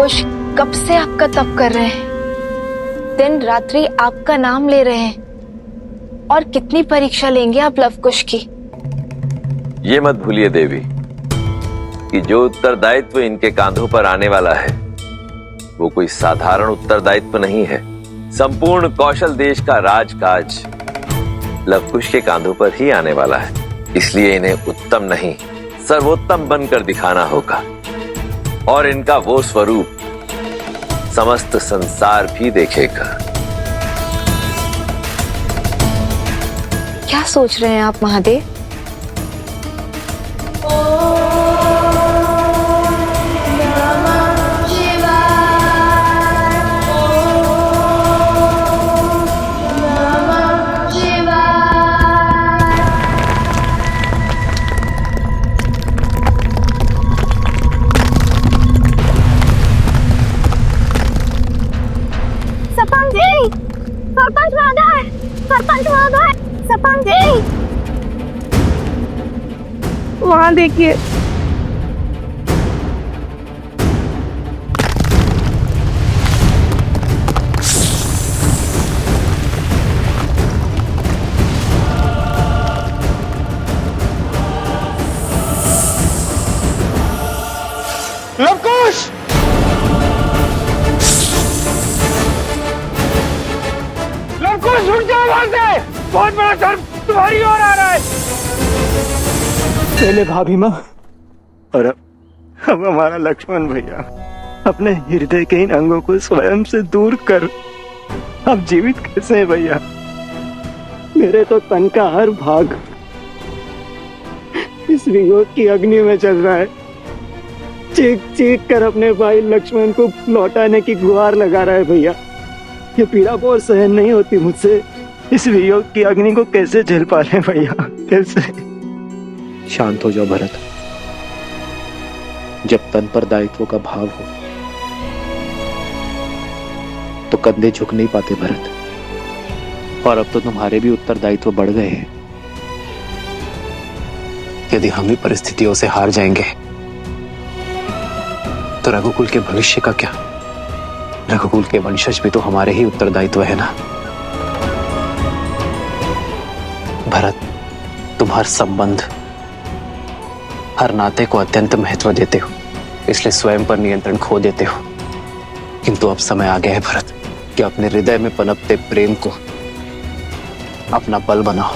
कुश कब से आपका तप कर रहे हैं, दिन रात्रि आपका नाम ले रहे हैं। और कितनी परीक्षा लेंगे आप लव कुश की? ये मत भूलिए देवी कि जो उत्तरदायित्व इनके कांधों पर आने वाला है वो कोई साधारण उत्तरदायित्व नहीं है। संपूर्ण कौशल देश का राजकाज लव कुश के कांधों पर ही आने वाला है। इसलिए इन्हें उत्तम नहीं सर्वोत्तम बनकर दिखाना होगा और इनका वो स्वरूप समस्त संसार भी देखेगा। क्या सोच रहे हैं आप महादेव? सरपंच महोदय, सरपंच महोदय, सरपंच जी, वहाँ देखिए। लव कुश! उठ जाओ वहां से! बहुत बड़ा सर्प तुम्हारी ओर आ रहा है। पहले भाभी माँ और अब हमारा लक्ष्मण भैया अपने हृदय के इन अंगों को स्वयं से दूर कर अब जीवित कैसे है भैया? मेरे तो तन का हर भाग इस वियोग की अग्नि में चल रहा है। चीख चीख कर अपने भाई लक्ष्मण को लौटाने की गुहार लगा रहा है भैया। ये पीड़ा बहुत सहन नहीं होती मुझसे। इस वियोग की अग्नि को कैसे झेल पा रहे भैया? कैसे? शांत हो जाओ भरत। जब तन पर दायित्व का भाव हो तो कंधे झुक नहीं पाते भरत। और अब तो तुम्हारे भी उत्तरदायित्व बढ़ गए हैं। यदि हम ही परिस्थितियों से हार जाएंगे तो रघुकुल के भविष्य का क्या? रघुकुल के वंशज भी तो हमारे ही उत्तरदायित्व है ना। भरत, तुम हर संबंध हर नाते को अत्यंत महत्व देते हो, इसलिए स्वयं पर नियंत्रण खो देते हो। किंतु अब समय आ गया है भरत कि अपने हृदय में पनपते प्रेम को अपना बल बनाओ।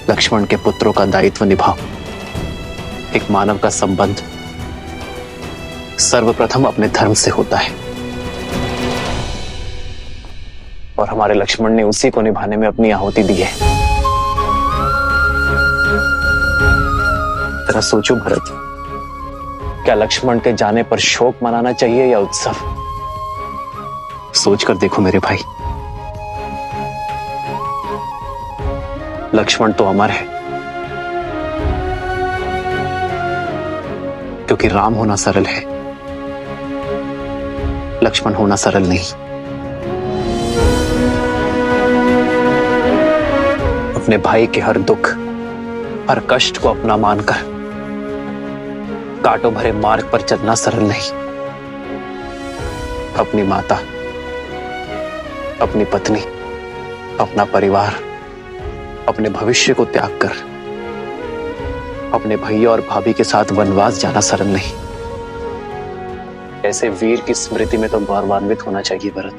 लक्ष्मण के पुत्रों का दायित्व निभाओ। एक मानव का संबंध सर्वप्रथम अपने धर्म से होता है और हमारे लक्ष्मण ने उसी को निभाने में अपनी आहुति दी है। जरा सोचो भरत, क्या लक्ष्मण के जाने पर शोक मनाना चाहिए या उत्सव? सोच कर देखो मेरे भाई। लक्ष्मण तो अमर है क्योंकि राम होना सरल है, लक्ष्मण होना सरल नहीं। अपने भाई के हर दुख हर कष्ट को अपना मानकर कांटों भरे मार्ग पर चलना सरल नहीं। अपनी माता, अपनी पत्नी, अपना परिवार, अपने भविष्य को त्याग कर अपने भैया और भाभी के साथ वनवास जाना सरल नहीं। ऐसे वीर की स्मृति में तो गौरवान्वित होना चाहिए भरत।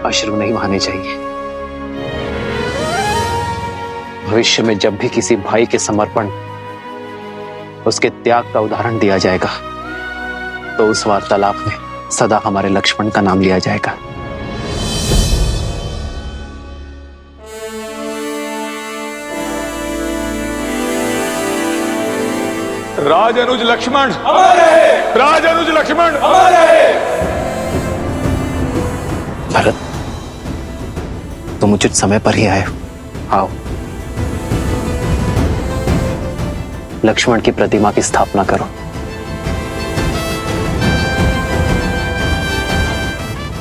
अश्रु नहीं बहाने चाहिए। भविष्य में जब भी किसी भाई के समर्पण उसके त्याग का उदाहरण दिया जाएगा तो उस वार्तालाप में सदा हमारे लक्ष्मण का नाम लिया जाएगा। राजअनुज लक्ष्मण अमर रहे! राजअनुज लक्ष्मण अमर रहे! भरत, तुम उचित समय पर ही आए हो। आओ, लक्ष्मण की प्रतिमा की स्थापना करो।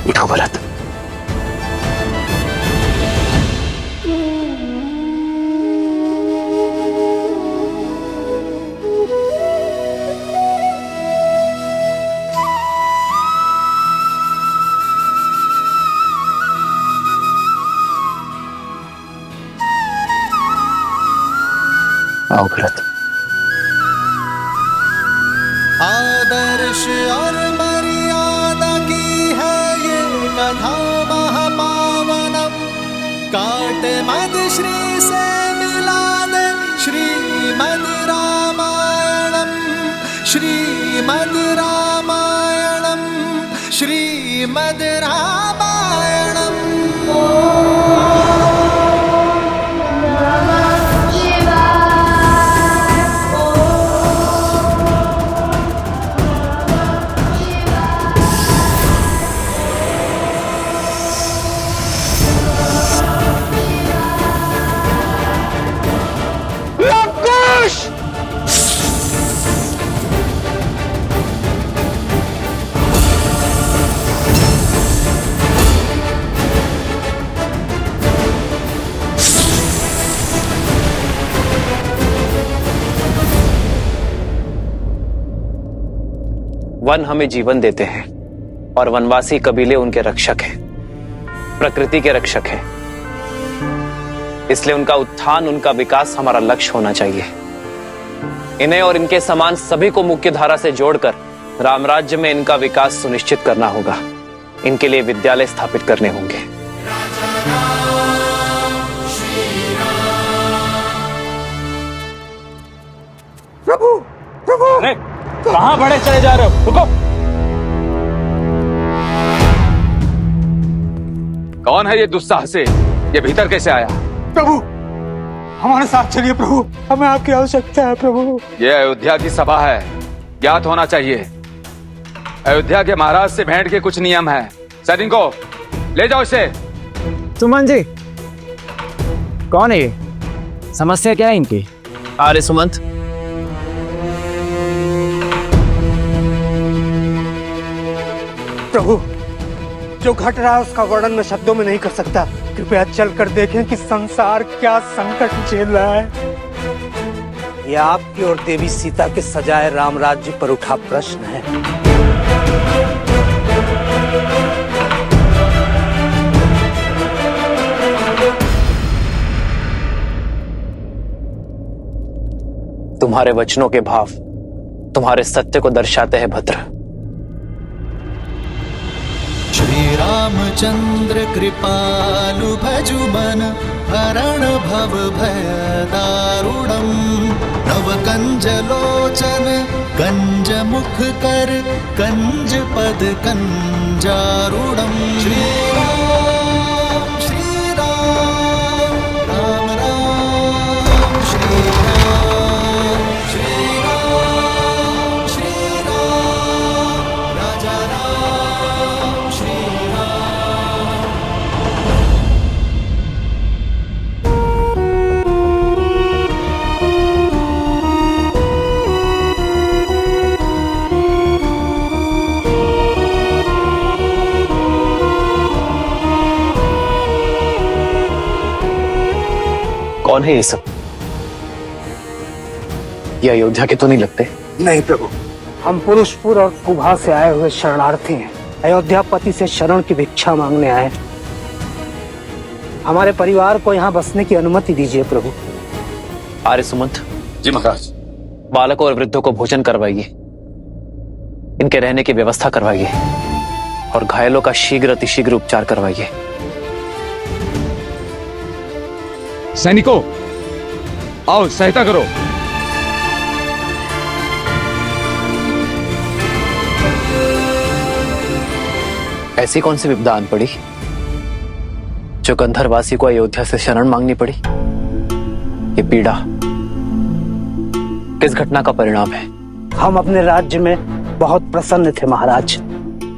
उठो भरत। श्रीमद् श्री से मिला दे श्रीमद् रामायणम श्रीमद् रामायणम श्रीमद् रामायणम। वन हमें जीवन देते हैं और वनवासी कबीले उनके रक्षक हैं, प्रकृति के रक्षक हैं। इसलिए उनका उत्थान, उनका विकास हमारा लक्ष्य होना चाहिए। इन्हें और इनके समान सभी को मुख्य धारा से जोड़कर रामराज्य में इनका विकास सुनिश्चित करना होगा। इनके लिए विद्यालय स्थापित करने होंगे। प्रभु प्रभु, अरे कहां बड़े चले जा रहे हो? रुको। कौन है ये दुस्साहसी? ये भीतर कैसे आया? प्रभु हमारे साथ चलिए प्रभु, हमें आपकी आवश्यकता है प्रभु। ये अयोध्या की सभा है, ज्ञात होना चाहिए। अयोध्या के महाराज से भेंट के कुछ नियम है। सैनिकों ले जाओ इसे। सुमन जी, कौन है ये? समस्या क्या है इनकी? आर्य सुमंत, प्रभु जो घट रहा है उसका वर्णन मैं शब्दों में नहीं कर सकता। कृपया चलकर देखें कि संसार क्या संकट झेल रहा है। यह आपकी और देवी सीता के सजाए राम राज्य पर उठा प्रश्न है। तुम्हारे वचनों के भाव तुम्हारे सत्य को दर्शाते हैं भद्र। श्री रामचंद्र कृपालु भजु मन हरण भव भय दारुणम नव कंज लोचन कंज मुख कर कंज पद कंजारुणम। श्री राम राम राम श्री राम राजा राम श्री कौन है ये सब? ये अयोध्या के तो नहीं लगते। नहीं प्रभु, हम पुरुषपुर और कुभा से आए हुए शरणार्थी हैं। अयोध्यापति से शरण की भिक्षा मांगने आए। हमारे परिवार को यहाँ बसने की अनुमति दीजिए प्रभु। आर्य सुमंत जी महाराज। बालकों और वृद्धों को भोजन करवाइए, इनके रहने की व्यवस्था करवाइए और घायलों का शीघ्र अतिशीघ्र उपचार करवाइए। सैनिकों आओ सहायता करो। ऐसी कौन सी विपदा आन पड़ी जो गंधर्वासी को अयोध्या से शरण मांगनी पड़ी? ये पीड़ा किस घटना का परिणाम है? हम अपने राज्य में बहुत प्रसन्न थे महाराज।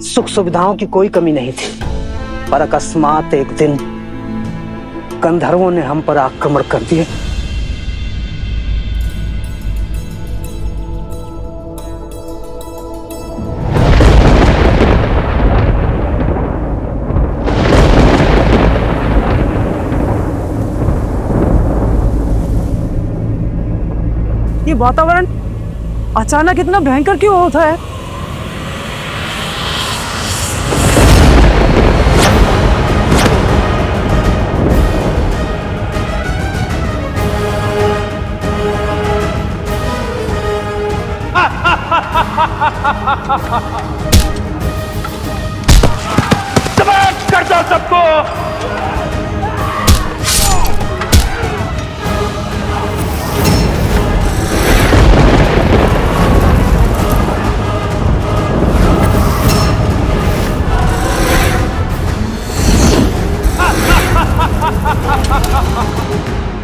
सुख सुविधाओं की कोई कमी नहीं थी, पर अकस्मात एक दिन गंधर्वों ने हम पर आक्रमण कर दिए। ये वातावरण अचानक इतना भयंकर क्यों होता है? समाप्त कर दो सबको।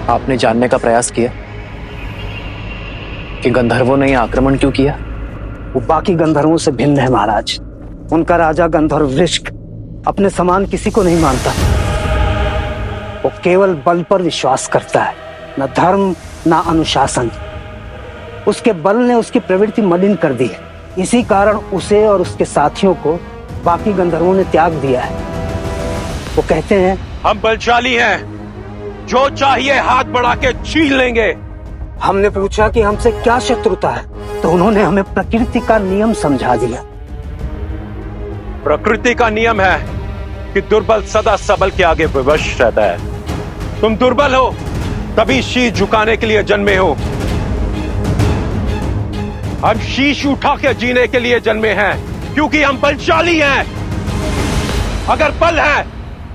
आपने जानने का प्रयास किया कि गंधर्वों ने यह आक्रमण क्यों किया? वो बाकी गंधर्वों से भिन्न है महाराज। उनका राजा गंधर्व वृश्क अपने समान किसी को नहीं मानता। वो केवल बल पर विश्वास करता है, न धर्म न अनुशासन। उसके बल ने उसकी प्रवृत्ति मलिन कर दी है। इसी कारण उसे और उसके साथियों को बाकी गंधर्वों ने त्याग दिया है। वो कहते हैं हम बलशाली हैं, जो चाहिए हाथ बढ़ा के छीन लेंगे। हमने पूछा कि हमसे क्या शत्रुता है, तो उन्होंने हमें प्रकृति का नियम समझा दिया। प्रकृति का नियम है कि दुर्बल सदा सबल के आगे विवश रहता है। तुम दुर्बल हो तभी शीश झुकाने के लिए जन्मे हो। हम शीश उठा के जीने के लिए जन्मे हैं, क्योंकि हम बलशाली हैं। अगर बल है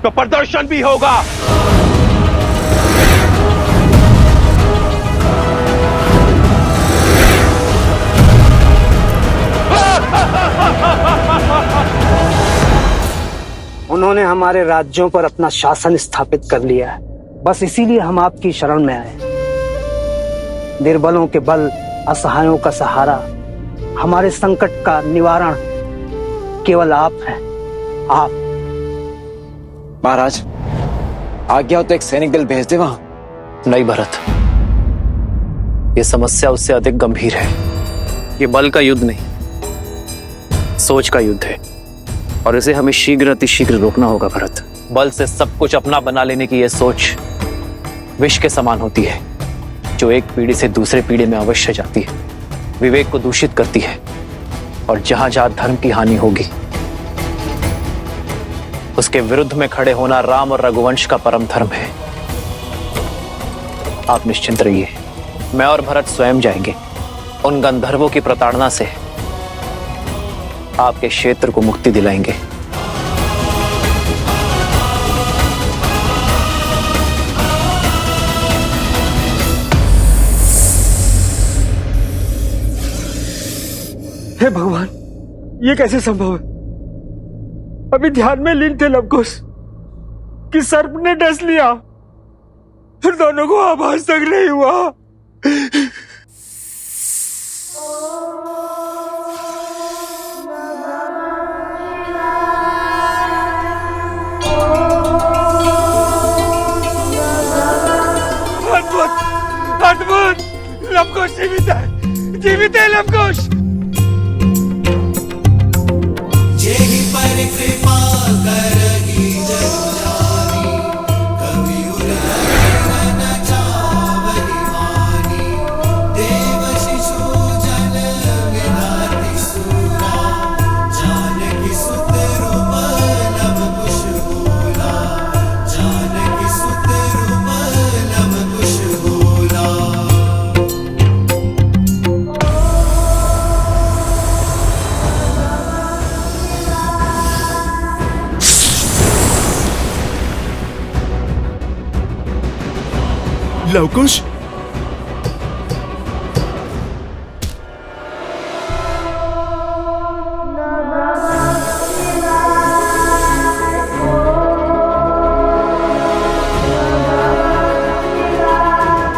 तो प्रदर्शन भी होगा। उन्होंने हमारे राज्यों पर अपना शासन स्थापित कर लिया है। बस इसीलिए हम आपकी शरण में आए। निर्बलों के बल, असहायों का सहारा, हमारे संकट का निवारण केवल आप हैं। आप। महाराज, आज्ञा हो तो एक सैनिक दल भेज दे वहां। नहीं भरत, यह समस्या उससे अधिक गंभीर है। ये बल का युद्ध नहीं, सोच का युद्ध है, और इसे हमें शीघ्र अतिशीघ्र रोकना होगा भरत। बल से सब कुछ अपना बना लेने की यह सोच विष के समान होती है, जो एक पीढ़ी से दूसरे पीढ़ी में अवश्य जाती है, विवेक को दूषित करती है, और जहां जहां धर्म की हानि होगी उसके विरुद्ध में खड़े होना राम और रघुवंश का परम धर्म है। आप निश्चिंत रहिए, मैं और भरत स्वयं जाएंगे। उन गंधर्वों की प्रताड़ना से आपके क्षेत्र को मुक्ति दिलाएंगे। हे भगवान, ये कैसे संभव है? अभी ध्यान में लीन थे लवकुश कि सर्प ने डस लिया, फिर दोनों को आभास तक नहीं हुआ। अद्भुत, अद्भुत! लवकुश जीवित है, जीवित है लवकुश। जेहि पर कृपा करहि जग जानी, कवि उर न चावहि मानी। देव शिशु जन विधाति सूरा, जानकी सुत रूप लव कुश बोला। जानकी सुत रूप लव कुश बोला। लवकुश,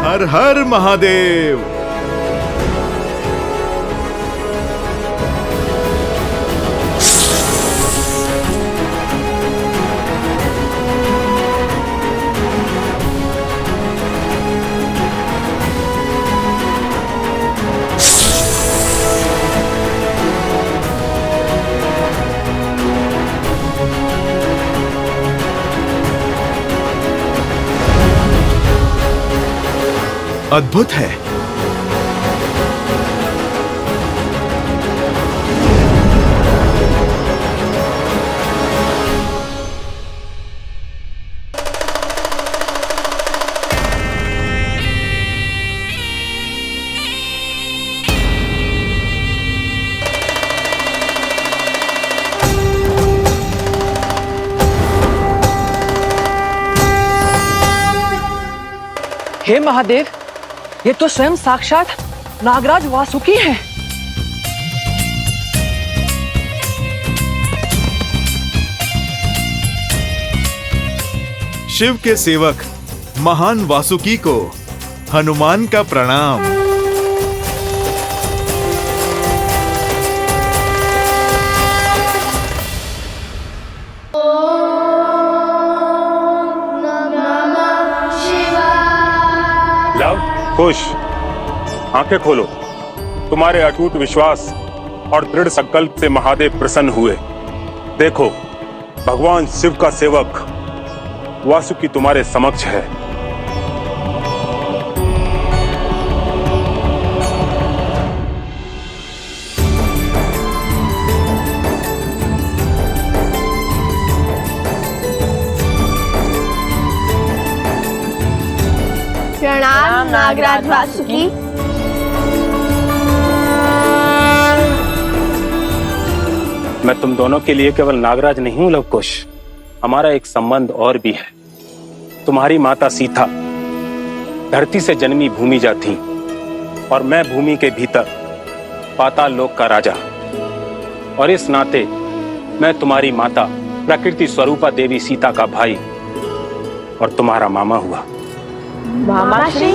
हर हर महादेव। अद्भुत है। हे महादेव, ये तो स्वयं साक्षात नागराज वासुकी हैं। शिव के सेवक महान वासुकी को हनुमान का प्रणाम। लव, खुश, आंखें खोलो। तुम्हारे अटूट विश्वास और दृढ़ संकल्प से महादेव प्रसन्न हुए। देखो, भगवान शिव का सेवक वासुकी तुम्हारे समक्ष है। प्रणाम नागराज वासुकी। मैं तुम दोनों के लिए केवल नागराज नहीं हूं लवकुश, हमारा एक संबंध और भी है। तुम्हारी माता सीता धरती से जन्मी भूमिजा थी और मैं भूमि के भीतर पाताल लोक का राजा, और इस नाते मैं तुम्हारी माता प्रकृति स्वरूपा देवी सीता का भाई और तुम्हारा मामा हुआ। मामा श्री,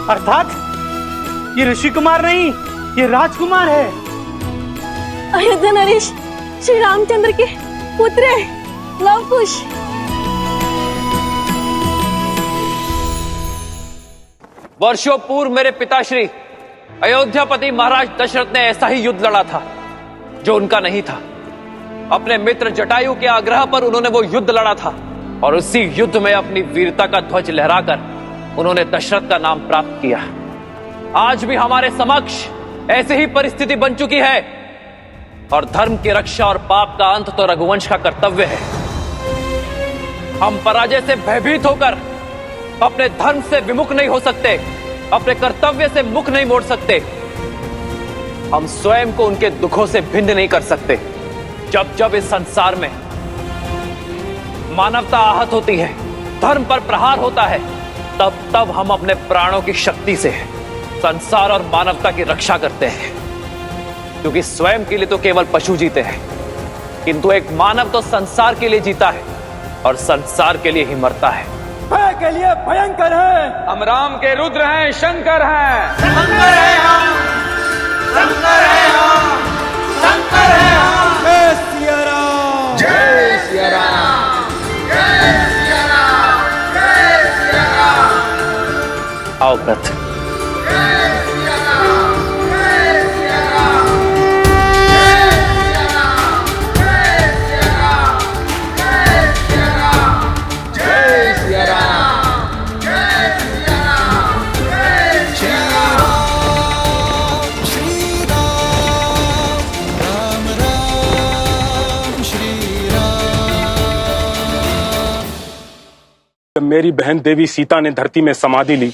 अर्थात ये ऋषि कुमार नहीं, ये राजकुमार है। अयोध्या नरेश श्री रामचंद्र के पुत्र है लवकुश। वर्षों पूर्व मेरे पिताश्री अयोध्यापति महाराज दशरथ ने ऐसा ही युद्ध लड़ा था जो उनका नहीं था। अपने मित्र जटायु के आग्रह पर उन्होंने वो युद्ध लड़ा था और उसी युद्ध में अपनी वीरता का ध्वज लहराकर उन्होंने दशरथ का नाम प्राप्त किया। आज भी हमारे समक्ष ऐसी ही परिस्थिति बन चुकी है और धर्म की रक्षा और पाप का अंत तो रघुवंश का कर्तव्य है। हम पराजय से भयभीत होकर अपने धर्म से विमुख नहीं हो सकते, अपने कर्तव्य से मुख नहीं मोड़ सकते। हम स्वयं को उनके दुखों से भिन्न नहीं कर सकते। जब जब इस संसार में मानवता आहत होती है, धर्म पर प्रहार होता है, तब तब हम अपने प्राणों की शक्ति से संसार और मानवता की रक्षा करते हैं। क्योंकि स्वयं के लिए तो केवल पशु जीते हैं, किंतु एक मानव तो संसार के लिए जीता है और संसार के लिए ही मरता है। भय के लिए भयंकर है, हम राम के रुद्र हैं, शंकर हैं। शंकर है हम, शंकर है हम, शंकर है हम। जय सिया राम, जय सिया राम, जय सिया राम, जय सिया राम। आओ व्रत। जय सिया राम, जय सिया राम, जय सिया राम, जय सिया राम, जय सिया राम, जय सिया राम, जय सिया राम, जय सिया राम। श्री राम, राम राम, श्री राम। जब मेरी बहन देवी सीता ने धरती में समाधि ली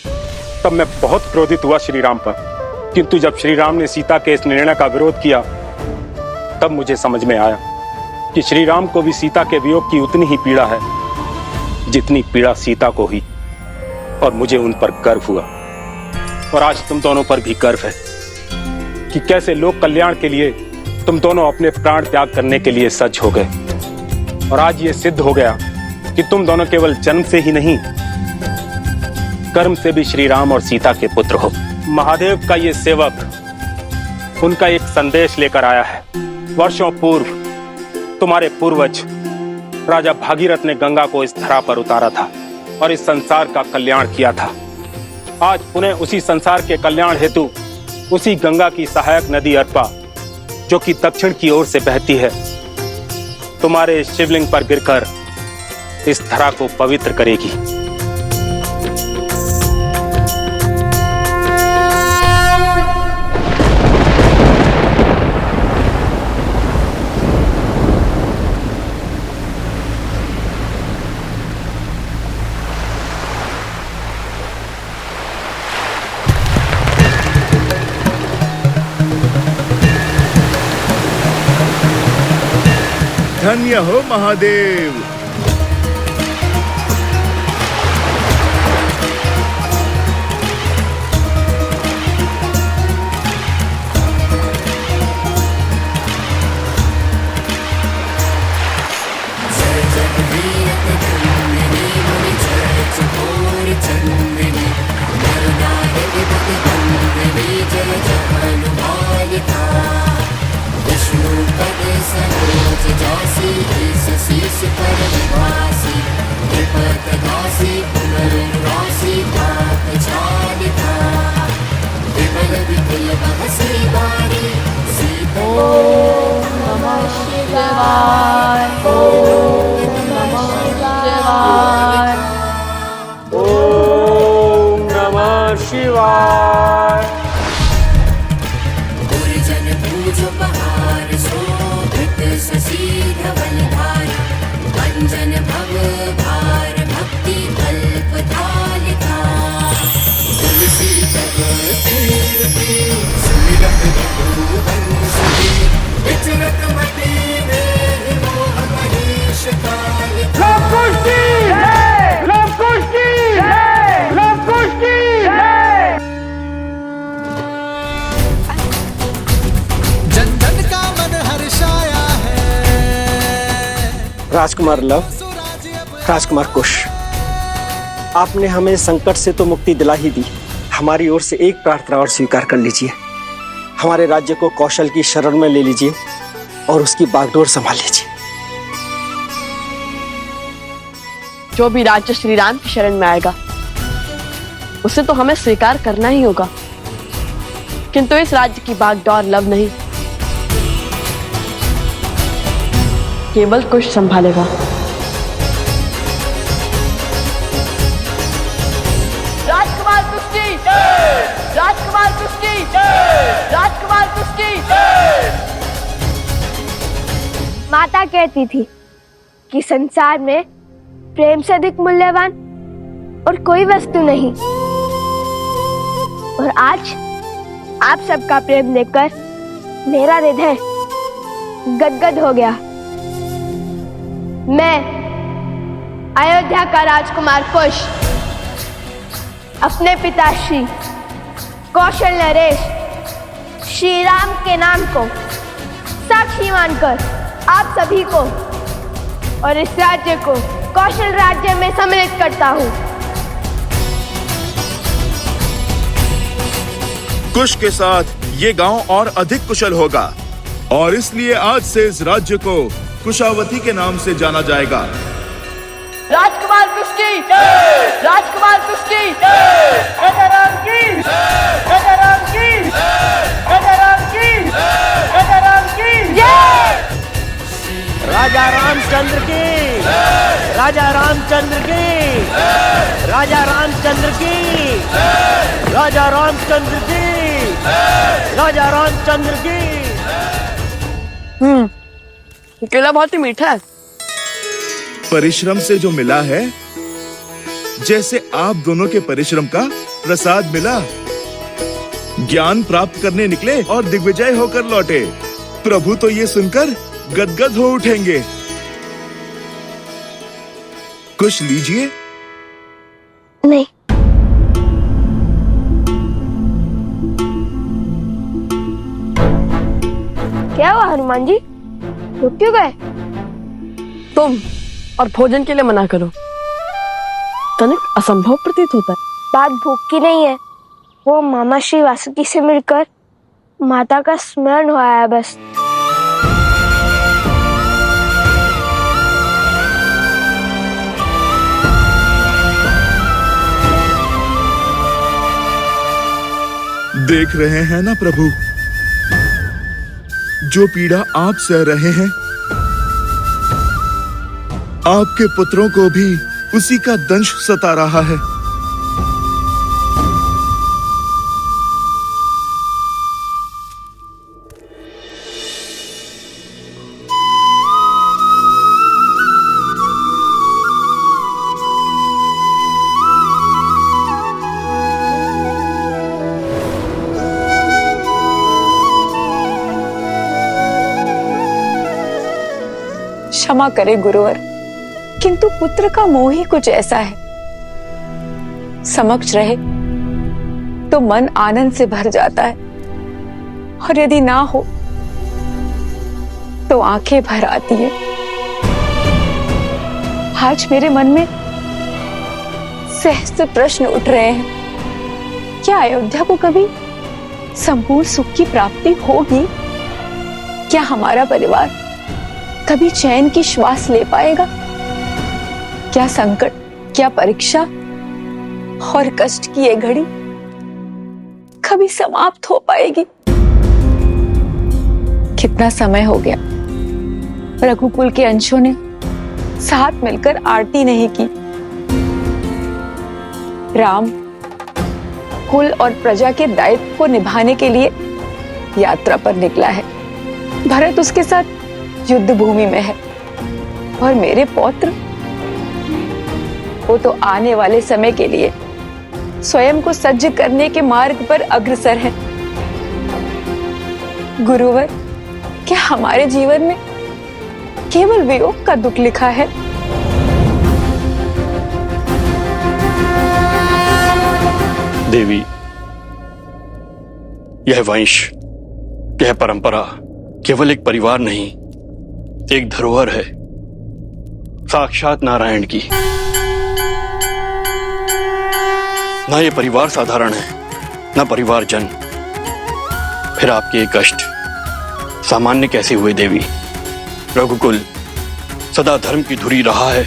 तब मैं बहुत क्रोधित हुआ श्री राम पर, किंतु जब श्री राम ने सीता के इस निर्णय का विरोध किया तब मुझे समझ में आया कि श्री राम को भी सीता के वियोग की उतनी ही पीड़ा है जितनी पीड़ा सीता को हुई, और मुझे उन पर गर्व हुआ। और आज तुम दोनों पर भी गर्व है कि कैसे लोक कल्याण के लिए तुम दोनों अपने प्राण त्याग करने के लिए सज्ज हो गए। और आज ये सिद्ध हो गया कि तुम दोनों केवल जन्म से ही नहीं, कर्म से भी श्री राम और सीता के पुत्र हो। महादेव का ये सेवक उनका एक संदेश लेकर आया है। वर्षों पूर्व तुम्हारे पूर्वज राजा भागीरथ ने गंगा को इस धरा पर उतारा था और इस संसार का कल्याण किया था। आज पुनः उसी संसार के कल्याण हेतु उसी गंगा की सहायक नदी अर्पा, जो कि दक्षिण की ओर से बहती है, तुम्हारे शिवलिंग पर गिरकर इस धरा को पवित्र करेगी। धन्य हो महादेव। शिवाय। वंजन भव भार भक्ति कल्प धालिका तुलसी तब तीर सुमिरत रघुवंशी विचरत मति में मोह महेश कालिका। जन जन का मन हर्षाया है। राजकुमार लव, राजकुमार कुश, आपने हमें संकट से तो मुक्ति दिला ही दी, हमारी ओर से एक प्रार्थना और स्वीकार कर लीजिए। हमारे राज्य को कौशल की शरण में ले लीजिए और उसकी बागडोर संभाल लीजिए। जो भी राज्य श्री राम की शरण में आएगा उसे तो हमें स्वीकार करना ही होगा, किंतु इस राज्य की बागडोर लव नहीं, केवल कुश संभालेगा। राजकुमार कुश की जय! राजकुमार कुश की जय! राजकुमार कुश की जय! माता कहती थी कि संसार में प्रेम से अधिक मूल्यवान और कोई वस्तु नहीं, और आज आप सबका प्रेम देखकर मेरा हृदय गदगद हो गया। मैं अयोध्या का राजकुमार कुश अपने पिता श्री कौशल नरेश श्री राम के नाम को साक्षी मानकर आप सभी को और इस राज्य को कौशल राज्य में सम्मिलित करता हूँ। कुश के साथ ये गांव और अधिक कुशल होगा और इसलिए आज से इस राज्य को कुशावती के नाम से जाना जाएगा। राजकुमार कुश की जय! राजकुमार कुश की जय! राजा राम की जय! राजा राम की जय! राजा राम की जय! राजा राम की जय! राजा रामचंद्र की, राजा रामचंद्र की, राजा रामचंद्र की, राजा रामचंद्र की, राजा रामचंद्र की। केला बहुत ही मीठा है। परिश्रम से जो मिला है, जैसे आप दोनों के परिश्रम का प्रसाद मिला। ज्ञान प्राप्त करने निकले और दिग्विजय होकर लौटे। प्रभु तो ये सुनकर गदगद हो उठेंगे। कुछ लीजिए। नहीं, क्या हुआ हनुमान जी, रुक क्यों गए? तुम और भोजन के लिए मना करो, तनिक असंभव प्रतीत होता है। बात भूख की नहीं है, वो मामा श्री वासुकी से मिलकर माता का स्मरण हुआ है बस। देख रहे हैं ना प्रभु, जो पीड़ा आप सह रहे हैं, आपके पुत्रों को भी उसी का दंश सता रहा है। क्षमा करे गुरुवर, किंतु पुत्र का मोह ही कुछ ऐसा है, समक्ष रहे तो मन आनंद से भर जाता है और यदि ना हो तो आंखें भर आती है। आज मेरे मन में सहस्त्र प्रश्न उठ रहे हैं। क्या अयोध्या को कभी संपूर्ण सुख की प्राप्ति होगी? क्या हमारा परिवार कभी चैन की श्वास ले पाएगा? क्या संकट, क्या परीक्षा और कष्ट की ये घड़ी कभी समाप्त हो पाएगी? कितना समय हो गया रघुकुल के अंशों ने साथ मिलकर आरती नहीं की। राम कुल और प्रजा के दायित्व को निभाने के लिए यात्रा पर निकला है। भरत उसके साथ युद्ध भूमि में है और मेरे पौत्र वो तो आने वाले समय के लिए स्वयं को सज्ज करने के मार्ग पर अग्रसर है। गुरुवर, क्या हमारे जीवन में केवल वियोग का दुख लिखा है? देवी, यह वंश, यह परंपरा केवल एक परिवार नहीं, एक धरोहर है, साक्षात नारायण की। ना ये परिवार साधारण है, ना परिवारजन। फिर आपके ये कष्ट सामान्य कैसे हुए देवी? रघुकुल सदा धर्म की धुरी रहा है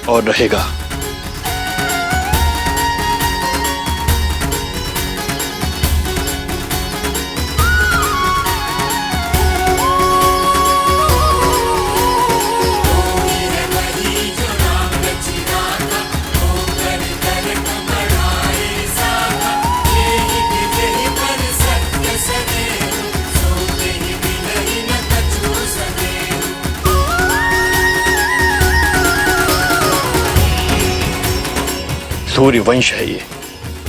और रहेगा। सूर्य वंश है ये।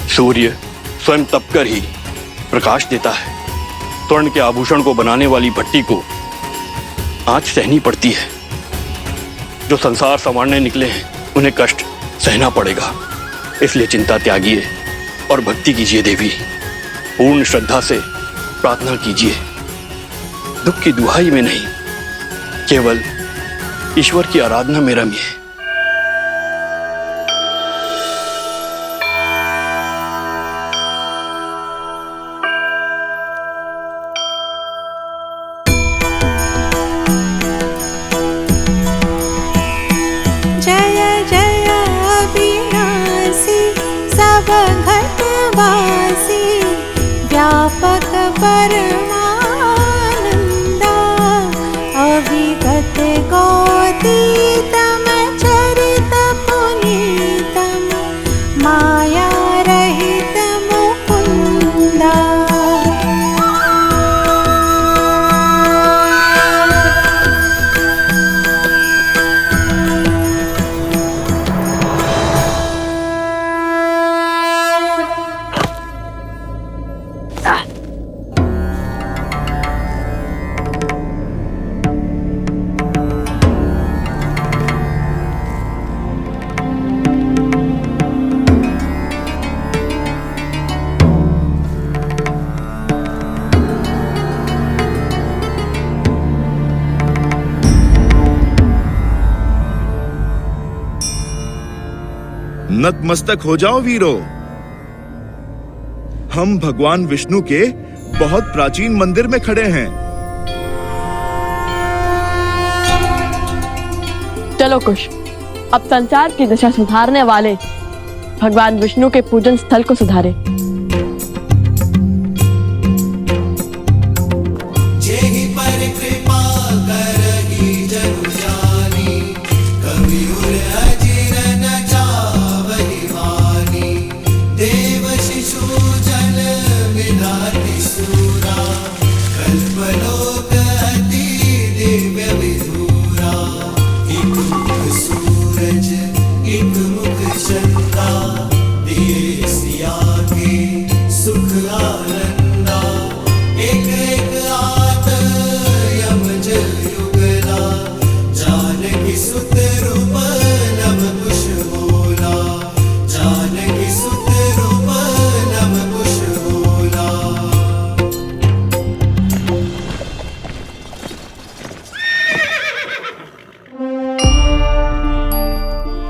सूर्य स्वयं तपकर ही प्रकाश देता है। स्वर्ण के आभूषण को बनाने वाली भट्टी को आंच सहनी पड़ती है। जो संसार संवारने निकले हैं उन्हें कष्ट सहना पड़ेगा। इसलिए चिंता त्यागिए और भक्ति कीजिए देवी। पूर्ण श्रद्धा से प्रार्थना कीजिए। दुख की दुहाई में नहीं, केवल ईश्वर की आराधना में रमिए। नतमस्तक हो जाओ वीरो। हम भगवान विष्णु के बहुत प्राचीन मंदिर में खड़े हैं। चलो कुश, अब संसार की दशा सुधारने वाले भगवान विष्णु के पूजन स्थल को सुधारे।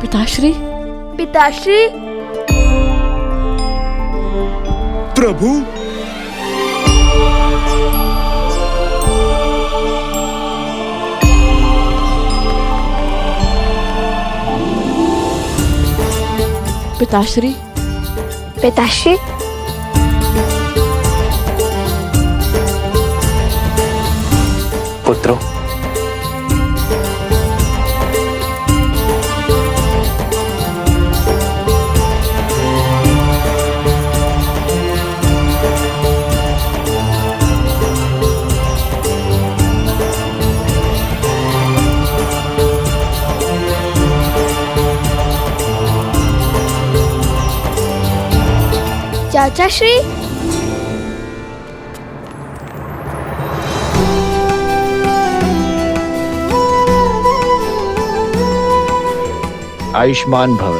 पिताश्री, पिताश्री, प्रभु, पिताश्री, पिताश्री, पुत्रों, चाचा श्री। आयुष्मान भव।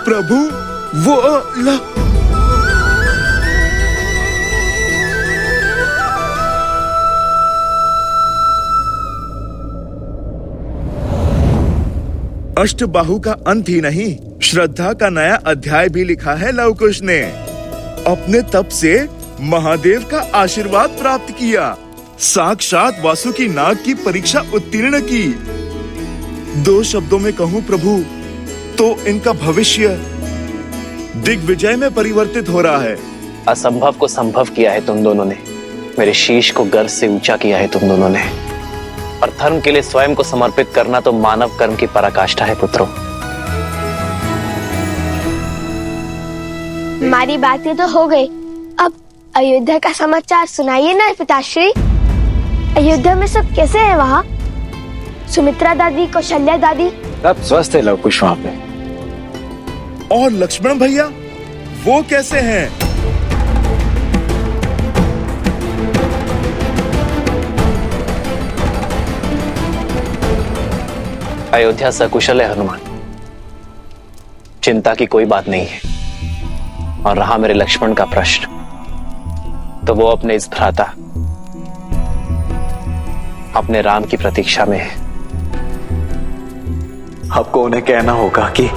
प्रभु वो अष्टबाहु का अंत ही नहीं, श्रद्धा का नया अध्याय भी लिखा है लव कुश ने। अपने तप से महादेव का आशीर्वाद प्राप्त किया, साक्षात वासुकी नाग की परीक्षा उत्तीर्ण की। 2 शब्दों में कहूँ प्रभु तो इनका भविष्य दिग्विजय में परिवर्तित हो रहा है। असंभव को संभव किया है तुम दोनों ने, मेरे शीश को गर्व से ऊंचा किया है तुम दोनों ने, और धर्म के लिए स्वयं को समर्पित करना तो मानव कर्म की पराकाष्ठा है पुत्रों। हमारी बातें तो हो गई, अब अयोध्या का समाचार सुनाइए ना पिताश्री। अयोध्या में सब कैसे हैं वहाँ? सुमित्रा दादी, कौशल्या दादी सब स्वस्थ है लव कुश वहाँ पे। और लक्ष्मण भैया वो कैसे हैं? अयोध्या सकुशल है हनुमान, चिंता की कोई बात नहीं है। और रहा मेरे लक्ष्मण का प्रश्न, तो वो अपने इस भ्राता अपने राम की प्रतीक्षा में है। आपको उन्हें कहना होगा कि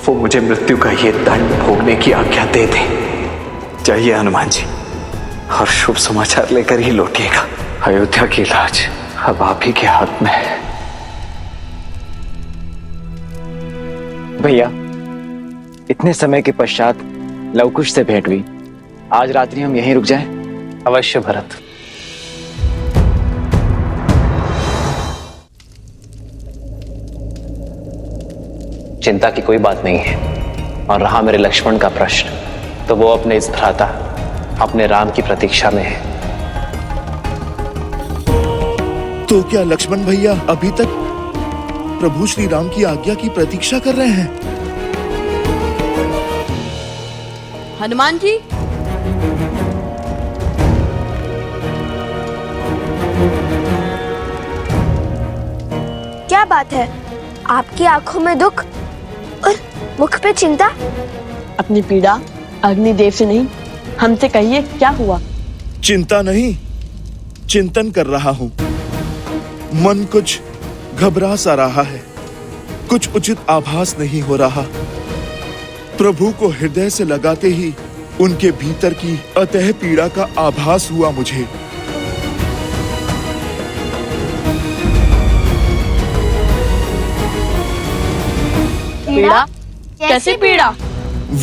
वो मुझे मृत्यु का ये दंड भोगने की आज्ञा दे दे। चाहिए हनुमान जी, और शुभ समाचार लेकर ही लौटिएगा। अयोध्या की लाज अब आप ही के हाथ में है। भैया इतने समय के पश्चात लवकुश से भेंट हुई, आज रात्रि हम यहीं रुक जाएं? अवश्य भरत। चिंता की कोई बात नहीं है। और रहा मेरे लक्ष्मण का प्रश्न, तो वो अपने इस भ्राता अपने राम की प्रतीक्षा में है। तो क्या लक्ष्मण भैया अभी तक प्रभु श्री राम की आज्ञा की प्रतीक्षा कर रहे हैं? हनुमान जी, क्या बात है? आपकी आंखों में दुख और मुख पे चिंता। अपनी पीड़ा अग्निदेव से नहीं, हमसे कहिए क्या हुआ? चिंता नहीं, चिंतन कर रहा हूँ। मन कुछ घबरा सा रहा है, कुछ उचित आभास नहीं हो रहा। प्रभु को हृदय से लगाते ही उनके भीतर की अतः पीड़ा का आभास हुआ मुझे। पीड़ा? कैसी पीड़ा?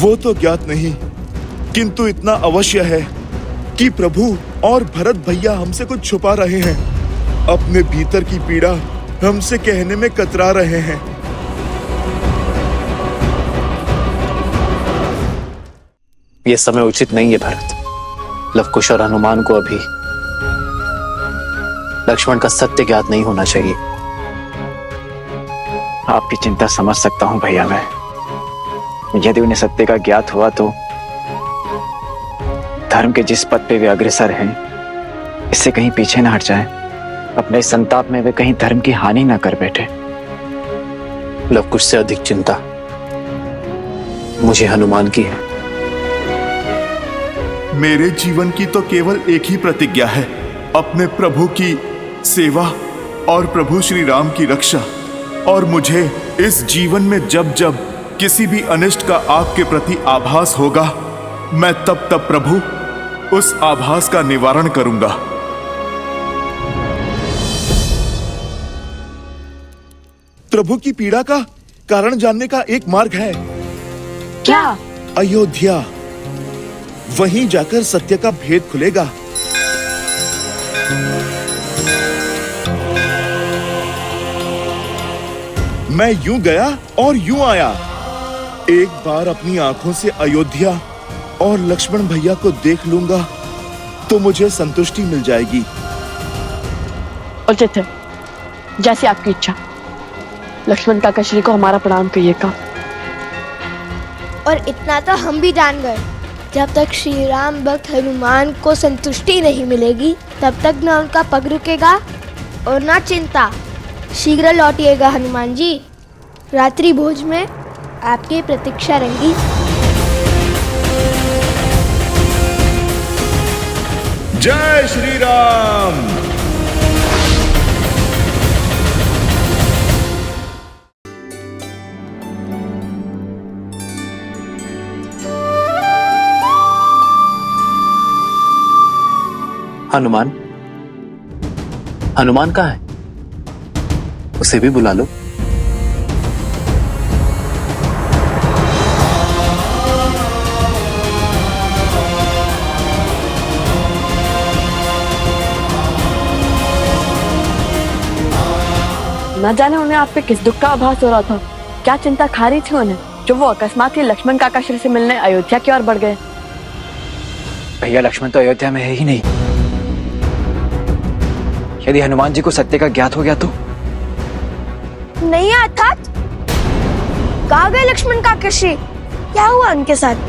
वो तो ज्ञात नहीं, किंतु इतना अवश्य है कि प्रभु और भरत भैया हमसे कुछ छुपा रहे हैं। अपने भीतर की पीड़ा हमसे कहने में कतरा रहे हैं। यह समय उचित नहीं है भरत। लवकुश और हनुमान को अभी लक्ष्मण का सत्य ज्ञात नहीं होना चाहिए। आपकी चिंता समझ सकता हूं भैया मैं। यदि उन्हें सत्य का ज्ञात हुआ तो धर्म के जिस पद पे वे अग्रसर हैं, इससे कहीं पीछे ना हट जाएं। अपने संताप में वे कहीं धर्म की हानि ना कर बैठे। लवकुश से अधिक चिंता मुझे हनुमान की है। मेरे जीवन की तो केवल एक ही प्रतिज्ञा है, अपने प्रभु की सेवा और प्रभु श्री राम की रक्षा। और मुझे इस जीवन में जब जब किसी भी अनिष्ट का आपके प्रति आभास होगा, मैं तब तब प्रभु उस आभास का निवारण करूंगा। प्रभु की पीड़ा का कारण जानने का एक मार्ग है। क्या? अयोध्या। वहीं जाकर सत्य का भेद खुलेगा। मैं यूं गया और यूं आया। एक बार अपनी आंखों से अयोध्या और लक्ष्मण भैया को देख लूंगा तो मुझे संतुष्टि मिल जाएगी। उचित है, जैसी आपकी इच्छा। लक्ष्मण काका श्री को हमारा प्रणाम कहिएगा। और इतना तो हम भी जान गए, जब तक श्री राम भक्त हनुमान को संतुष्टि नहीं मिलेगी तब तक न उनका पग रुकेगा और ना चिंता। शीघ्र लौटिएगा हनुमान जी, रात्रि भोज में आपकी प्रतीक्षा रहेगी। जय श्री राम। हनुमान, हनुमान कहाँ है? उसे भी बुला लो। न जाने उन्हें आप पे किस दुख का आभास हो रहा था, क्या चिंता खा रही थी उन्हें, जो वो अकस्मात ही लक्ष्मण काका श्री से मिलने अयोध्या की ओर बढ़ गए। भैया, लक्ष्मण तो अयोध्या में है ही नहीं। यदि हनुमान जी को सत्य का ज्ञात हो गया तो? नहीं अर्थात कहाँ गए लक्ष्मण काका श्री? क्या हुआ उनके साथ?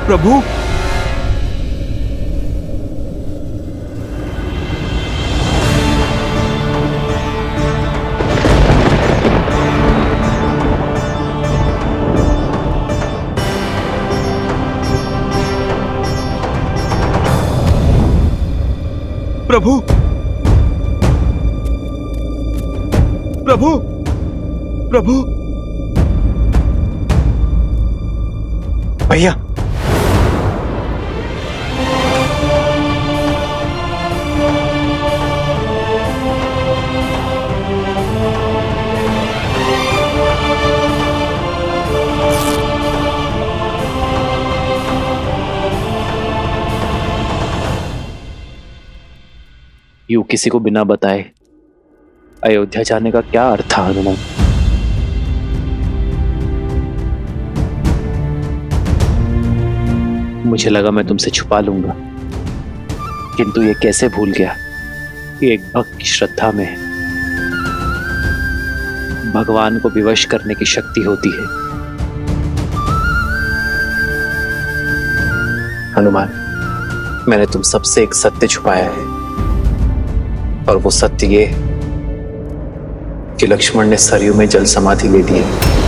प्रभु, प्रभु, प्रभु, प्रभु, भैया, यूं किसी को बिना बताए अयोध्या जाने का क्या अर्थ था हनुमान? मुझे लगा मैं तुमसे छुपा लूंगा, किंतु ये कैसे भूल गया कि एक भक्त की श्रद्धा में भगवान को विवश करने की शक्ति होती है। हनुमान, मैंने तुम सबसे एक सत्य छुपाया है, और वो सत्य ये कि लक्ष्मण ने सरयू में जल समाधि ले ली है।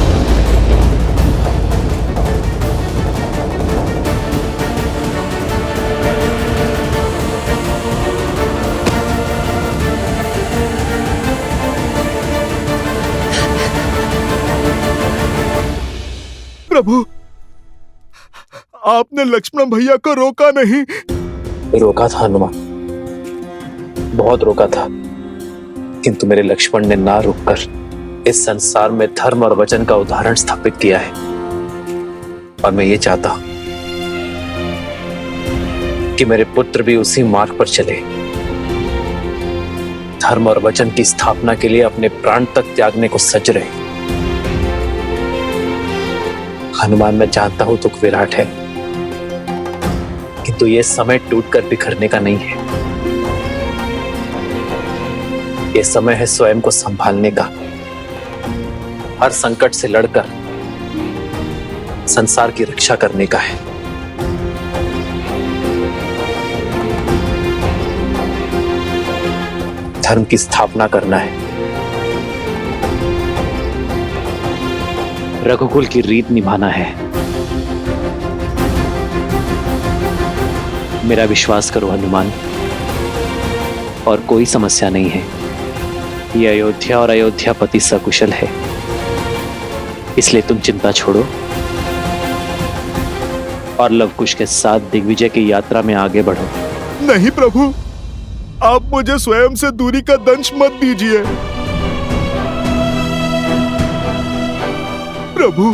प्रभु, आपने लक्ष्मण भैया को रोका नहीं? रोका था हनुमान, बहुत रोका था, किंतु मेरे लक्ष्मण ने ना रुककर इस संसार में धर्म और वचन का उदाहरण स्थापित किया है। और मैं ये चाहता हूं कि मेरे पुत्र भी उसी मार्ग पर चले, धर्म और वचन की स्थापना के लिए अपने प्राण तक त्यागने को सज रहे। हनुमान, मैं जानता हूं दुख विराट है, किंतु ये समय टूटकर बिखरने का नहीं है। ये समय है स्वयं को संभालने का, हर संकट से लड़कर संसार की रक्षा करने का है। धर्म की स्थापना करना है, रघुकुल की रीत निभाना है। मेरा विश्वास करो हनुमान, और कोई समस्या नहीं है। ये अयोध्या और अयोध्यापति सकुशल है, इसलिए तुम चिंता छोड़ो और लवकुश के साथ दिग्विजय की यात्रा में आगे बढ़ो। नहीं प्रभु, आप मुझे स्वयं से दूरी का दंश मत दीजिए। प्रभु,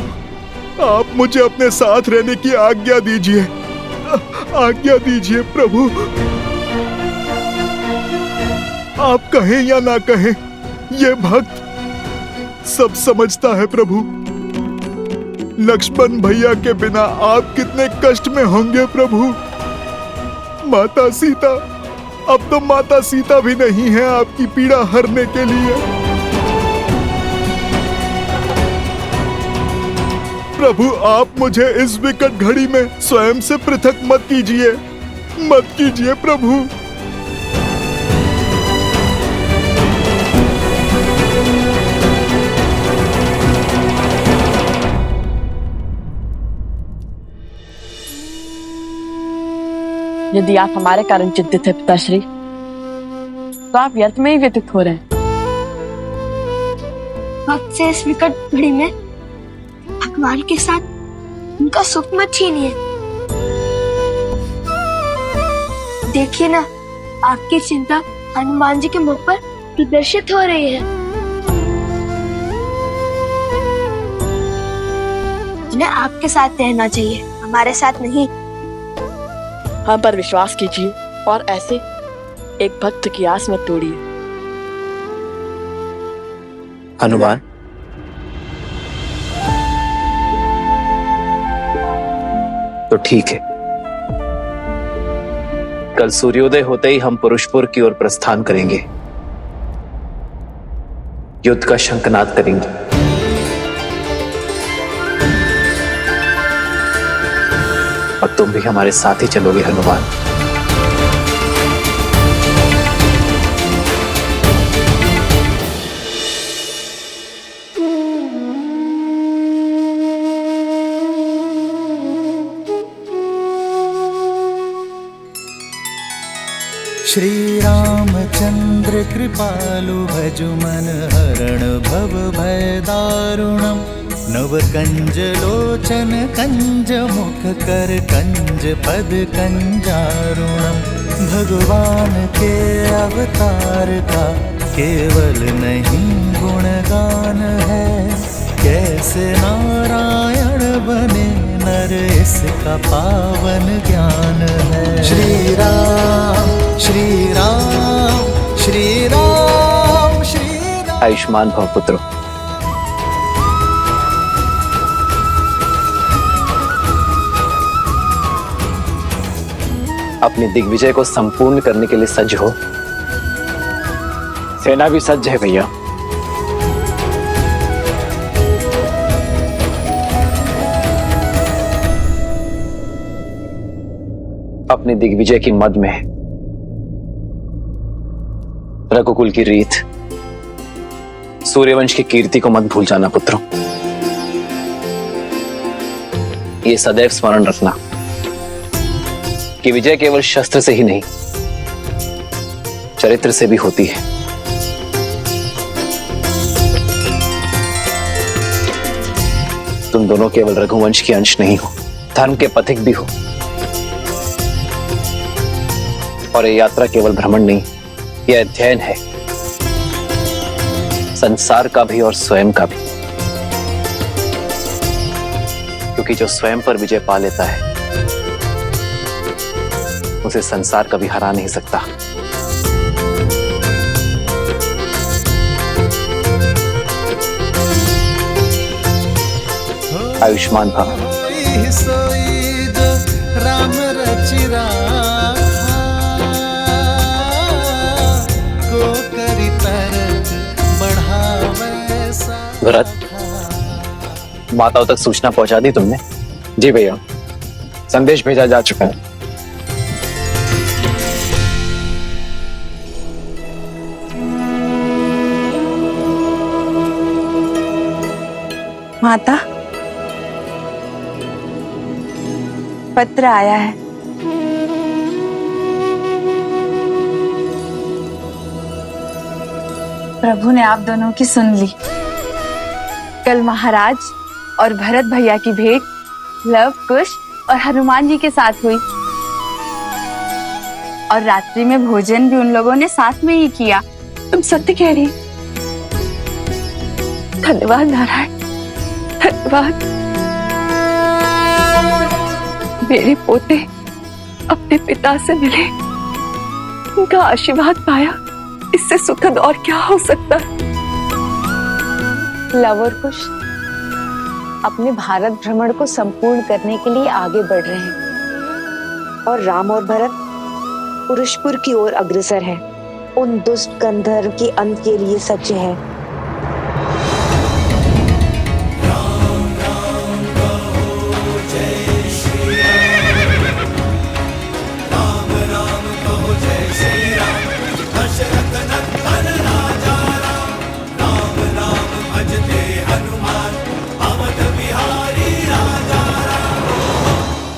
आप मुझे अपने साथ रहने की आज्ञा दीजिए, आज्ञा दीजिए प्रभु। आप कहें या ना कहें, ये भक्त सब समझता है प्रभु। लक्ष्मण भैया के बिना आप कितने कष्ट में होंगे प्रभु। माता सीता, अब तो माता सीता भी नहीं है आपकी पीड़ा हरने के लिए। प्रभु, आप मुझे इस विकट घड़ी में स्वयं से पृथक मत कीजिए, मत कीजिए प्रभु। यदि आप हमारे कारण चिंतित है पिताश्री, तो आप व्यर्थ में ही व्यतीत हो रहे हैं। वक्त से इस विकट घड़ी में भगवान के साथ उनका सुख मत छीनिए। देखिए ना, आपकी चिंता हनुमान जी के मुख पर प्रदर्शित हो रही है। उन्हें आपके साथ रहना चाहिए, हमारे साथ नहीं। हम पर विश्वास कीजिए और ऐसे एक भक्त की आस मत तोड़िए। हनुमान, तो ठीक है, कल सूर्योदय होते ही हम पुरुषपुर की ओर प्रस्थान करेंगे, युद्ध का शंखनाद करेंगे। और तुम भी हमारे साथ ही चलोगे हनुमान। श्री रामचंद्र कृपालु भजु मन हरण भव भय दारुणम। नव कंज लोचन कंज मुख कर कंज पद कंजारुणम। भगवान के अवतार का केवल नहीं गुणगान है, कैसे नारायण बने नर इसका पावन ज्ञान है। श्री राम श्री राम श्री राम श्री राम। आयुष्मान भव पुत्र। अपने दिग्विजय को संपूर्ण करने के लिए सज्ज हो। सेना भी सज्ज है भैया। अपने दिग्विजय की मद में रघुकुल की रीत, सूर्यवंश की कीर्ति को मत भूल जाना पुत्रों। ये सदैव स्मरण रखना कि विजय केवल शस्त्र से ही नहीं, चरित्र से भी होती है। तुम दोनों केवल रघुवंश के अंश नहीं हो, धर्म के पथिक भी हो। और ये यात्रा केवल भ्रमण नहीं, यह अध्ययन है, संसार का भी और स्वयं का भी। क्योंकि जो स्वयं पर विजय पा लेता है, उसे संसार कभी हरा नहीं सकता। आयुष्मान भव। राम रचि भरत, माताओं तक सूचना पहुंचा दी तुमने? जी भैया, संदेश भेजा जा चुका है। माता, पत्र आया है। प्रभु ने आप दोनों की सुन ली। कल महाराज और भरत भैया की भेंट लव, कुश और हनुमान जी के साथ हुई। और रात्रि में भोजन भी उन लोगों ने साथ में ही किया। तुम सत्य कह रही। धन्यवाद नारायण, धन्यवाद। मेरे पोते अपने पिता से मिले, उनका आशीर्वाद पाया, इससे सुखद और क्या हो सकता है। लव और कुश अपने भारत भ्रमण को संपूर्ण करने के लिए आगे बढ़ रहे हैं और राम और भरत पुरुषपुर की ओर अग्रसर हैं, उन दुष्ट गंधर्व के अंत के लिए सज्ज है।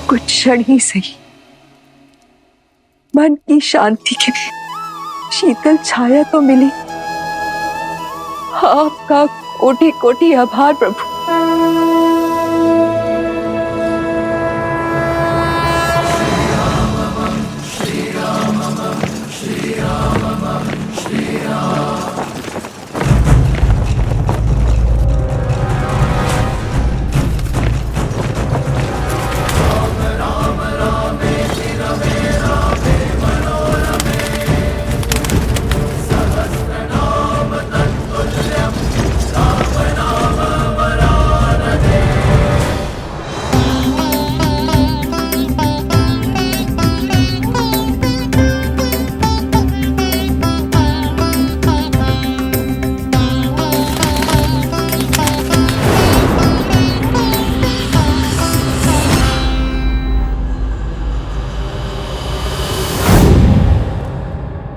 कुछ क्षण ही सही, मन की शांति के लिए शीतल छाया तो मिली। आपका कोटि कोटि आभार प्रभु।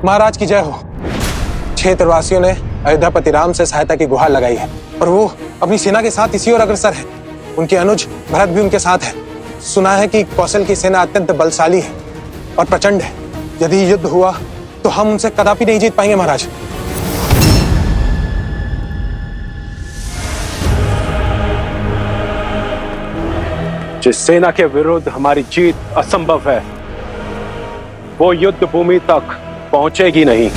महाराज की जय हो। क्षेत्रवासियों ने अयोध्यापति राम से सहायता की गुहार लगाई है और वो अपनी सेना के साथ इसी ओर अग्रसर है। उनके अनुज भरत भी उनके साथ है। सुना है कि कौशल की सेना अत्यंत बलशाली है और प्रचंड है। यदि युद्ध हुआ तो हम उनसे कदापि नहीं जीत पाएंगे महाराज। जिस सेना के विरुद्ध हमारी जीत असंभव है, वो युद्ध भूमि तक पहुंचेगी नहीं।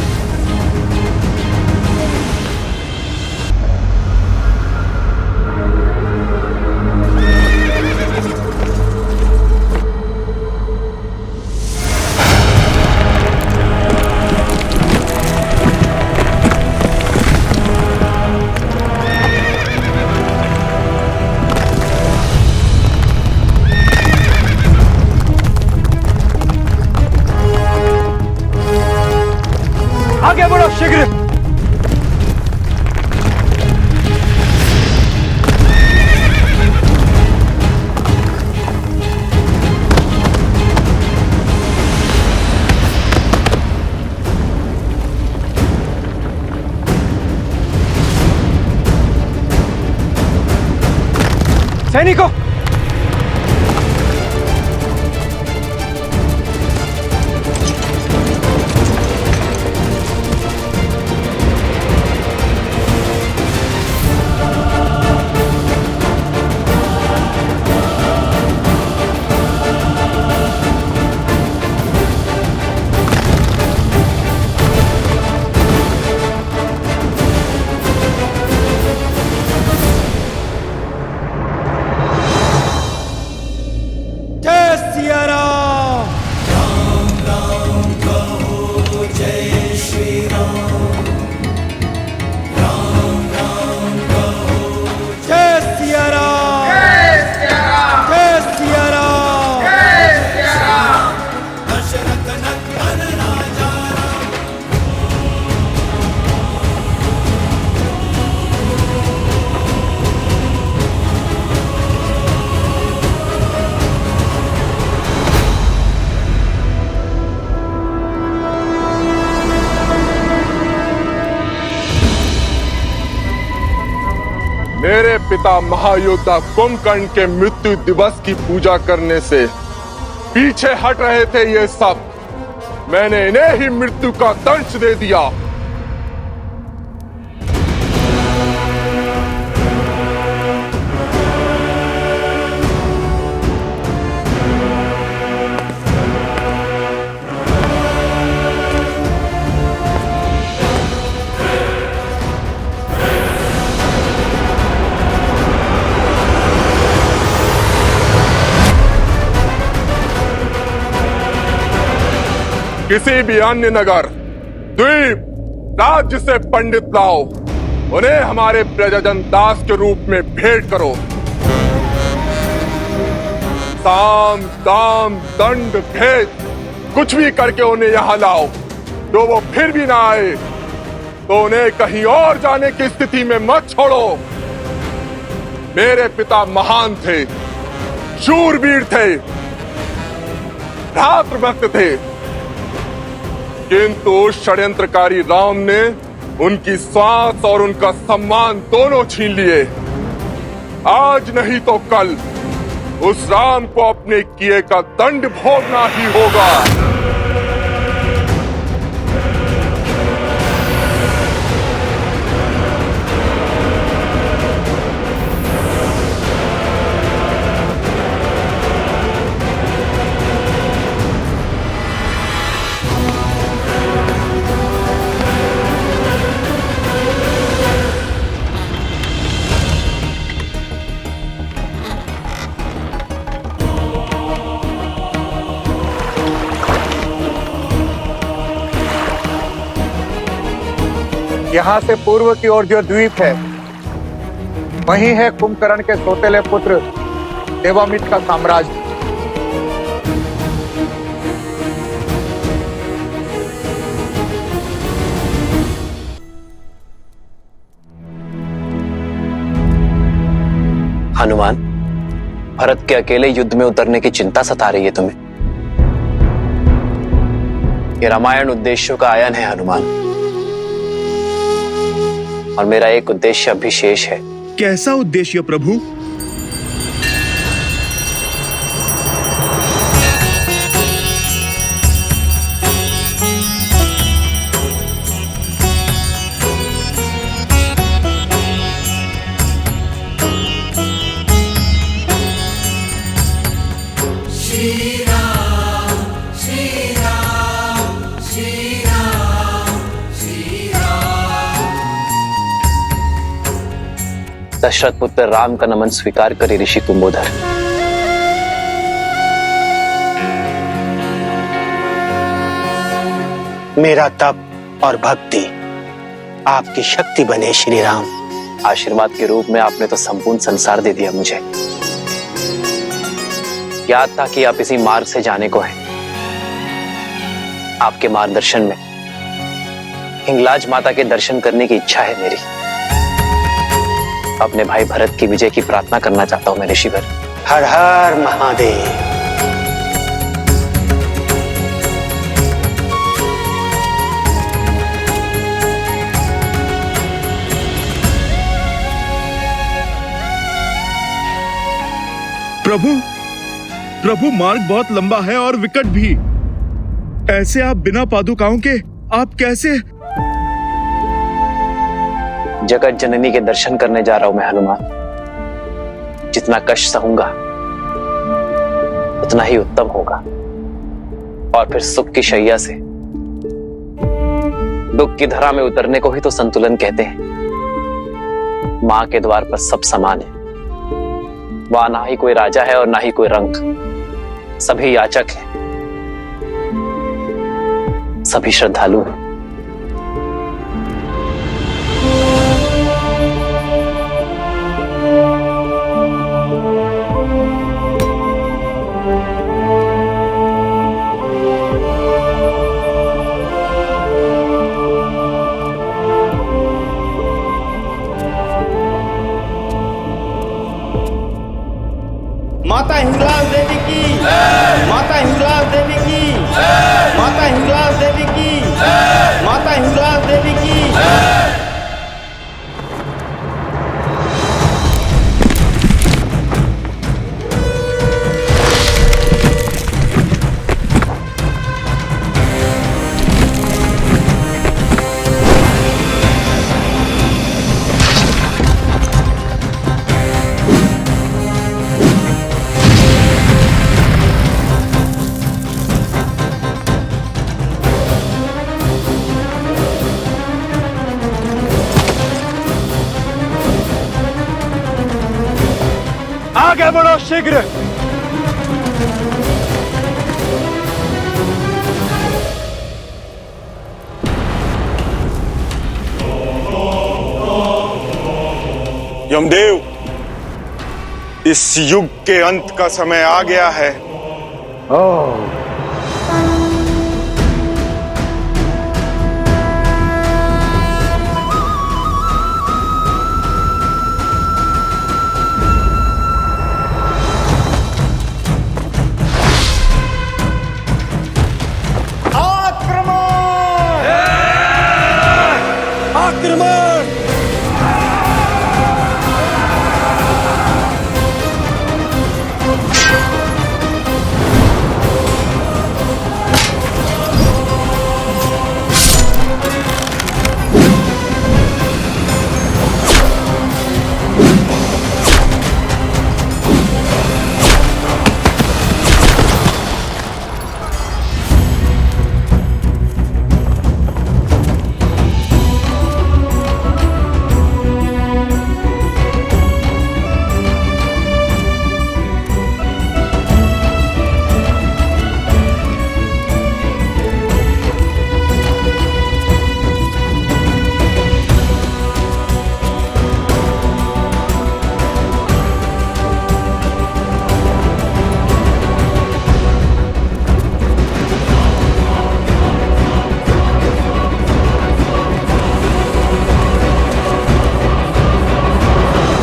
आगे बढ़ो शीघ्र। सैनिकों, मेरे पिता महायोद्धा कुंभकर्ण के मृत्यु दिवस की पूजा करने से पीछे हट रहे थे ये सब। मैंने इन्हें ही मृत्यु का दंश दे दिया। किसी भी अन्य नगर, द्वीप, राज्य से पंडित लाओ, उन्हें हमारे प्रजाजन दास के रूप में भेंट करो। साम दाम दंड भेद कुछ भी करके उन्हें यहां लाओ। जो वो फिर भी ना आए तो उन्हें कहीं और जाने की स्थिति में मत छोड़ो। मेरे पिता महान थे, शूरवीर थे, राष्ट्रभक्त थे, किंतु उस षड्यंत्रकारी राम ने उनकी सांस और उनका सम्मान दोनों छीन लिए। आज नहीं तो कल उस राम को अपने किए का दंड भोगना ही होगा। यहाँ से पूर्व की ओर जो द्वीप है, वहीं है कुंभकर्ण के सौतेले पुत्र देवामित का साम्राज्य। हनुमान, भरत के अकेले युद्ध में उतरने की चिंता सता रही है तुम्हें। ये रामायण उद्देश्यों का आयन है हनुमान, और मेरा एक उद्देश्य अभी शेष है। कैसा उद्देश्य प्रभु? दशरथ पुत्र राम का नमन स्वीकार करे ऋषि कुंभोधर। मेरा तप और भक्ति आपकी शक्ति बने श्री राम। आशीर्वाद के रूप में आपने तो संपूर्ण संसार दे दिया मुझे। याद था कि आप इसी मार्ग से जाने को हैं। आपके मार्गदर्शन में हिंगलाज माता के दर्शन करने की इच्छा है मेरी। अपने भाई भरत की विजय की प्रार्थना करना चाहता हूं मैं ऋषिवर। हर हर महादेव। प्रभु, प्रभु मार्ग बहुत लंबा है और विकट भी। ऐसे आप बिना पादुकाओं के आप कैसे? जगत जननी के दर्शन करने जा रहा हूं मैं हनुमान। जितना कष्ट सहूंगा उतना ही उत्तम होगा, और फिर सुख की शैया से दुख की धरा में उतरने को ही तो संतुलन कहते हैं। मां के द्वार पर सब समान है। वहां ना ही कोई राजा है और ना ही कोई रंक, सभी याचक हैं, सभी श्रद्धालु हैं। माता हिंगलाज देवी की, माता हिंगलाज देवी की, माता हिंगलाज देवी की, माता हिंगलाज देवी की। आगे बढ़ो शीघ्र। यमदेव, इस युग के अंत का समय आ गया है।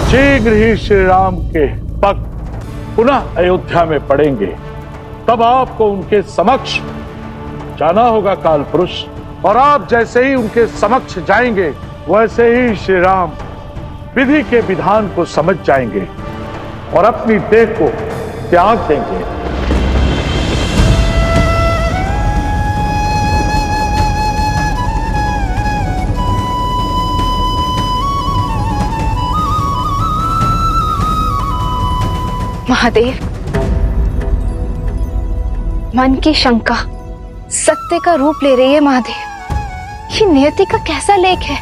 शीघ्र ही श्री राम के भक्त पुनः अयोध्या में पड़ेंगे, तब आपको उनके समक्ष जाना होगा काल पुरुष। और आप जैसे ही उनके समक्ष जाएंगे वैसे ही श्री राम विधि के विधान को समझ जाएंगे और अपनी देह को त्याग देंगे। महादेव, मन की शंका सत्य का रूप ले रही है। महादेव, ये नियति का कैसा लेख है?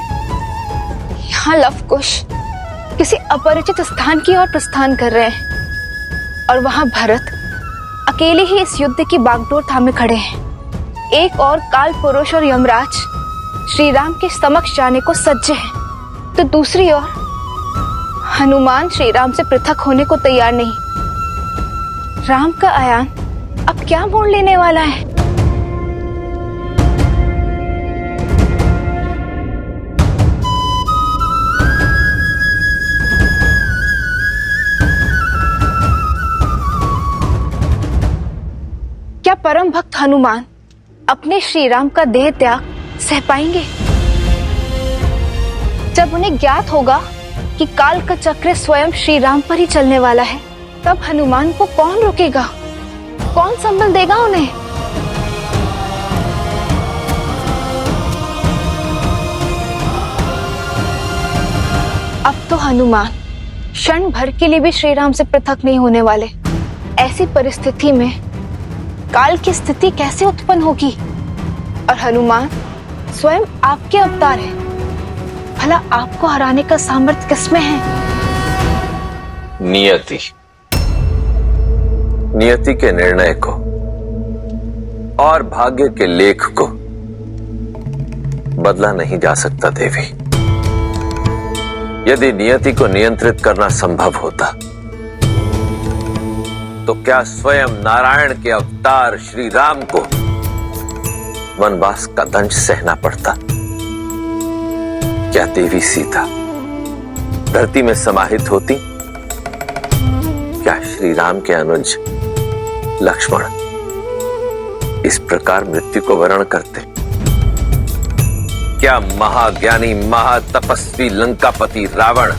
यहाँ लवकुश किसी अपरिचित स्थान की ओर प्रस्थान कर रहे हैं और वहां भरत अकेले ही इस युद्ध की बागडोर थामे खड़े हैं। एक और काल पुरुष और यमराज श्री राम के समक्ष जाने को सज्ज हैं, तो दूसरी ओर हनुमान श्री राम से पृथक होने को तैयार नहीं। राम का आयान अब क्या मोड़ लेने वाला है? क्या परम भक्त हनुमान अपने श्री राम का देह त्याग सह पाएंगे? जब उन्हें ज्ञात होगा कि काल का चक्र स्वयं श्री राम पर ही चलने वाला है, तब हनुमान को कौन रोकेगा? कौन संबल देगा उन्हें? अब तो हनुमान क्षण भर के लिए भी श्री राम से पृथक नहीं होने वाले। ऐसी परिस्थिति में काल की स्थिति कैसे उत्पन्न होगी? और हनुमान स्वयं आपके अवतार है, भला आपको हराने का सामर्थ्य किसमें है? नियति के निर्णय को और भाग्य के लेख को बदला नहीं जा सकता देवी। यदि नियति को नियंत्रित करना संभव होता तो क्या स्वयं नारायण के अवतार श्री राम को वनवास का दंश सहना पड़ता? क्या देवी सीता धरती में समाहित होती? क्या श्री राम के अनुज लक्ष्मण इस प्रकार मृत्यु को वरण करते? क्या महाज्ञानी महातपस्वी लंकापति रावण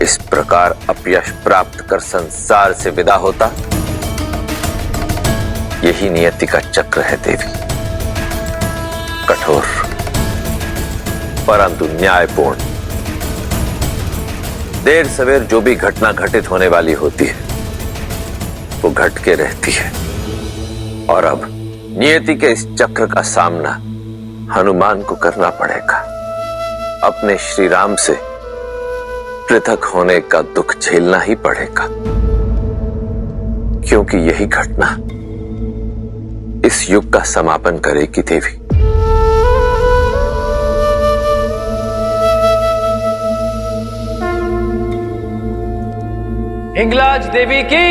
इस प्रकार अपयश प्राप्त कर संसार से विदा होता? यही नियति का चक्र है देवी। कठोर परंतु न्यायपूर्ण। देर सवेर जो भी घटना घटित होने वाली होती है वो घट के रहती है। और अब नियति के इस चक्र का सामना हनुमान को करना पड़ेगा। अपने श्री राम से पृथक होने का दुख झेलना ही पड़ेगा, क्योंकि यही घटना इस युग का समापन करेगी देवी। हिंगलाज देवी की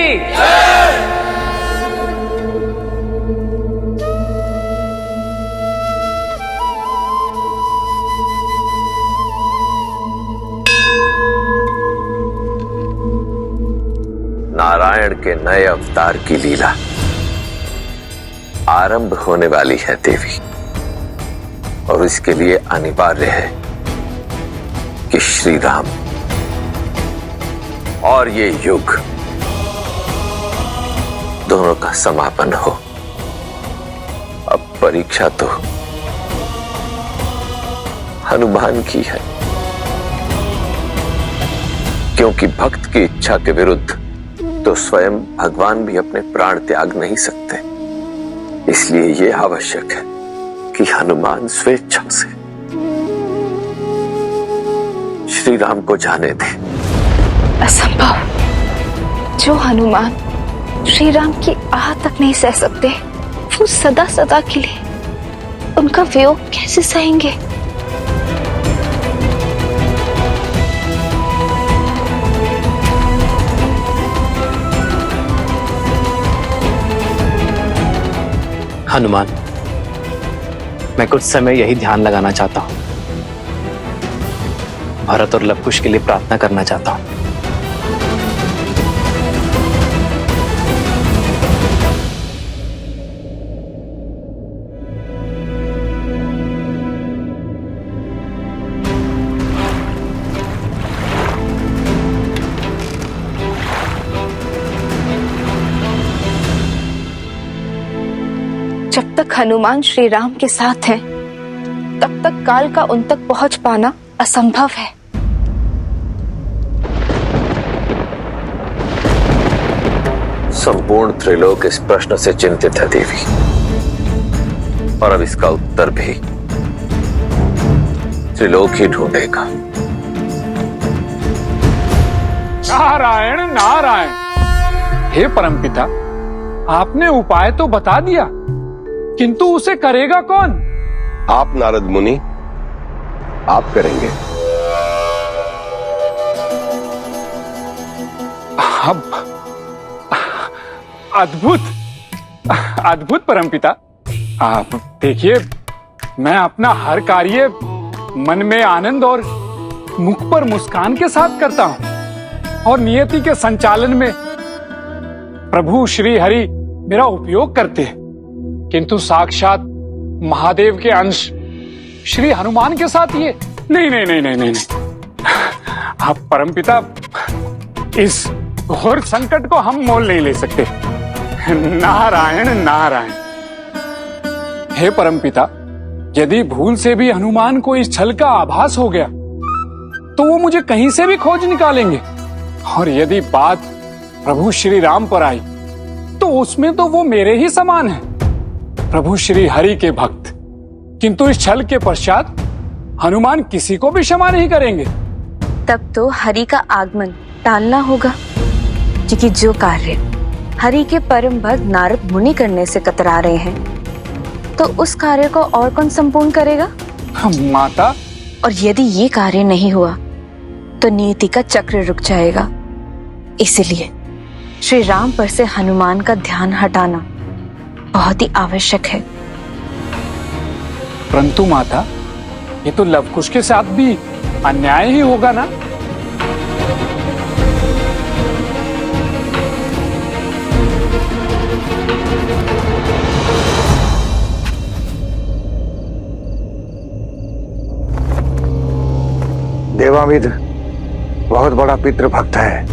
नारायण के नए अवतार की लीला आरंभ होने वाली है देवी, और इसके लिए अनिवार्य है कि श्री राम और ये युग दोनों का समापन हो। अब परीक्षा तो हनुमान की है, क्योंकि भक्त की इच्छा के विरुद्ध तो स्वयं भगवान भी अपने प्राण त्याग नहीं सकते। इसलिए यह आवश्यक है कि हनुमान स्वेच्छा से श्री राम को जाने दे। असंभव। जो हनुमान श्री राम की आह तक नहीं सह सकते, वो सदा सदा के लिए उनका वियोग कैसे सहेंगे? हनुमान, मैं कुछ समय यही ध्यान लगाना चाहता हूं। भरत और लवकुश के लिए प्रार्थना करना चाहता हूं। जब तक हनुमान श्री राम के साथ हैं, तब तक काल का उन तक पहुंच पाना असंभव है। संपूर्ण त्रिलोक इस प्रश्न से चिंतित है देवी, और अब इसका उत्तर भी त्रिलोक ही ढूंढेगा। नारायण नारायण। हे परमपिता, आपने उपाय तो बता दिया, किंतु उसे करेगा कौन? आप नारद मुनि, आप करेंगे। अब अद्भुत अद्भुत परमपिता। आप देखिए, मैं अपना हर कार्य मन में आनंद और मुख पर मुस्कान के साथ करता हूं, और नियति के संचालन में प्रभु श्री हरि मेरा उपयोग करते हैं। किंतु साक्षात महादेव के अंश श्री हनुमान के साथ ये नहीं नहीं नहीं नहीं नहीं, नहीं। आप परमपिता, इस घोर संकट को हम मोल नहीं ले सकते। नारायण नारायण। हे परमपिता, यदि भूल से भी हनुमान को इस छल का आभास हो गया, तो वो मुझे कहीं से भी खोज निकालेंगे, और यदि बात प्रभु श्री राम पर आई, तो उसमें तो वो मेरे ही समान है, प्रभु श्री हरि के भक्त। किंतु इस छल के पश्चात हनुमान किसी को भी क्षमा नहीं करेंगे। तब तो हरि का आगमन टालना होगा, क्योंकि जो कार्य हरि के परम भक्त नारद मुनि करने से कतरा रहे हैं, तो उस कार्य को और कौन संपूर्ण करेगा? माता। और यदि ये कार्य नहीं हुआ, तो नियति का चक्र रुक जाएगा। इसलिए श्री राम पर से हनुमान का ध्यान हटाना बहुत ही आवश्यक है। परंतु माता, ये तो लवकुश के साथ भी अन्याय ही होगा ना? देवामिद बहुत बड़ा पितृभक्त है।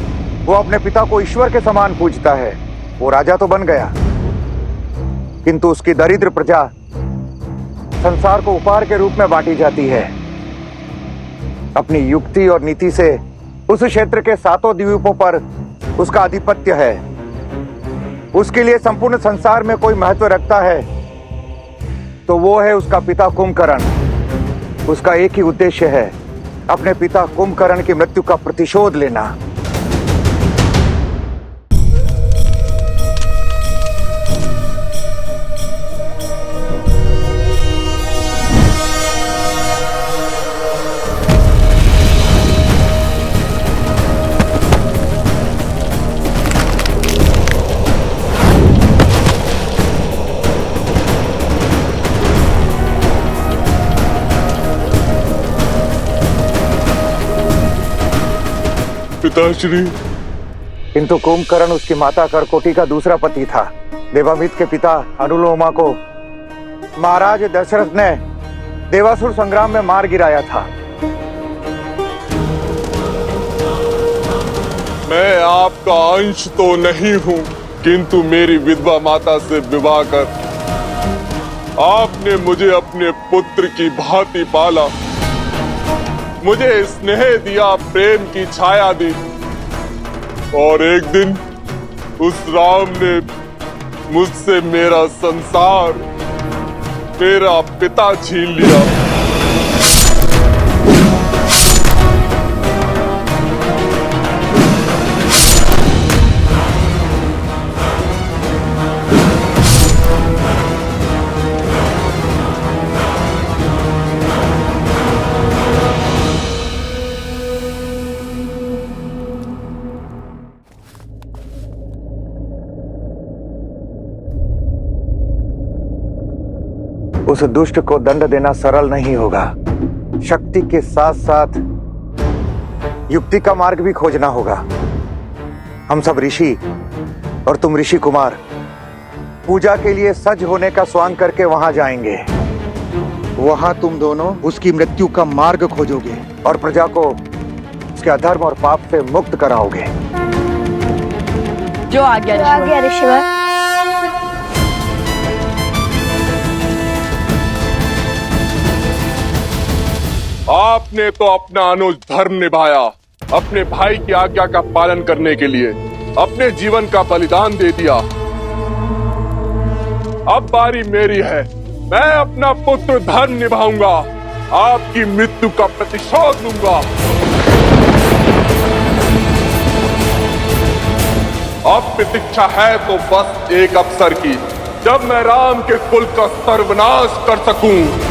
वो अपने पिता को ईश्वर के समान पूजता है। वो राजा तो बन गया, किंतु उसकी दरिद्र प्रजा संसार को उपहार के रूप में बांटी जाती है। अपनी युक्ति और नीति से उस क्षेत्र के 7 द्वीपों पर उसका आधिपत्य है। उसके लिए संपूर्ण संसार में कोई महत्व रखता है तो वो है उसका पिता कुंभकर्ण। उसका एक ही उद्देश्य है, अपने पिता कुंभकर्ण की मृत्यु का प्रतिशोध लेना। पिताश्री। किंतु कुंभकर्ण उसकी माता करकोटी का दूसरा पति था। देवामित के पिता अनुलोमा को महाराज दशरथ ने देवासुर संग्राम में मार गिराया था। मैं आपका अंश तो नहीं हूं, किंतु मेरी विधवा माता से विवाह कर आपने मुझे अपने पुत्र की भांति पाला, मुझे स्नेह दिया, प्रेम की छाया दी, और एक दिन उस राम ने मुझसे मेरा संसार, मेरा पिता छीन लिया। उस दुष्ट को दंड देना सरल नहीं होगा। शक्ति के साथ साथ युक्ति का मार्ग भी खोजना होगा। हम सब ऋषि और तुम ऋषि कुमार पूजा के लिए सज होने का स्वांग करके वहां जाएंगे। वहां तुम दोनों उसकी मृत्यु का मार्ग खोजोगे और प्रजा को उसके अधर्म और पाप से मुक्त कराओगे। जो आज्ञा ऋषिवर। आपने तो अपना अनुज धर्म निभाया, अपने भाई की आज्ञा का पालन करने के लिए अपने जीवन का बलिदान दे दिया। अब बारी मेरी है, मैं अपना पुत्र धर्म निभाऊंगा, आपकी मृत्यु का प्रतिशोध लूंगा। अब प्रतीक्षा है तो बस एक अवसर की, जब मैं राम के कुल का सर्वनाश कर सकूं।